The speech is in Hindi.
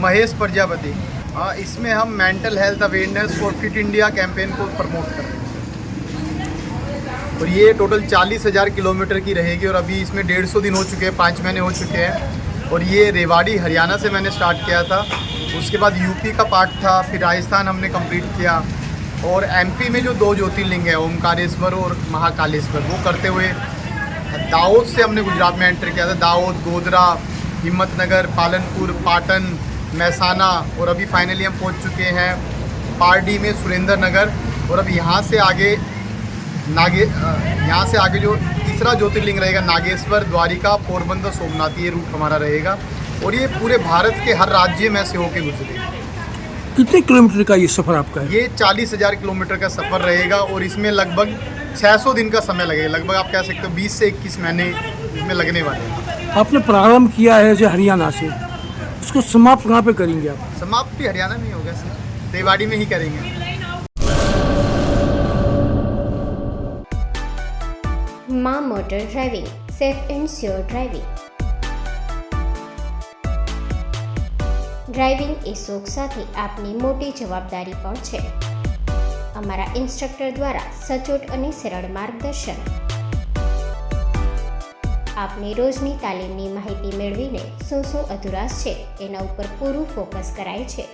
महेश प्रजापति। इसमें हम mental health awareness for fit India campaign को प्रमोट कर रहे हैं और ये टोटल 40,000 किलोमीटर की रहेगी और अभी इसमें 150 दिन हो चुके हैं, 5 महीने हो चुके हैं। और ये रेवाड़ी हरियाणा से मैंने स्टार्ट किया था, उसके बाद यूपी का पार्ट था, फिर राजस्थान हमने कंप्लीट किया और एमपी में जो 2 ज्योतिर्लिंग है ओमकारेश्वर और महाकालेश्वर, वो करते हुए दाऊद से हमने गुजरात में एंटर किया था। दाऊद, गोधरा, हिम्मतनगर, पालनपुर, पाटन, महसाना और अभी फाइनली हम पहुंच चुके हैं पारडी में सुरेंद्र नगर। और अब यहाँ से आगे जो तीसरा ज्योतिर्लिंग रहेगा नागेश्वर, द्वारिका, पोरबंदर, सोमनाथ, ये रूट हमारा रहेगा और ये पूरे भारत के हर राज्य में से होके गुजरेगा। कितने किलोमीटर का ये सफ़र आपका है? ये 40,000 किलोमीटर का सफ़र रहेगा और इसमें लगभग 600 दिन का समय लगेगा। लगभग आप कह सकते हो 20 से 21 महीने इसमें लगने वाले हैं। आपने प्रारंभ किया है जो हरियाणा से, उसको समाप्त कहाँ पे करेंगे आप? समाप्त भी हरियाणा में ही होगा सर, रेवाड़ी में ही करेंगे। Maa motor driving, safe and sure driving. Driving એ શોખ સાથે આપની મોટી જવાબદારી પણ છે. અમારા ઇન્સ્ટ્રક્ટર દ્વારા સચોટ અને સરળ માર્ગદર્શન. આપની રોજની તાલીમની માહિતી મેળવીને શું અધુરાશ છે એના ઉપર પૂરું ફોકસ કરાય છે.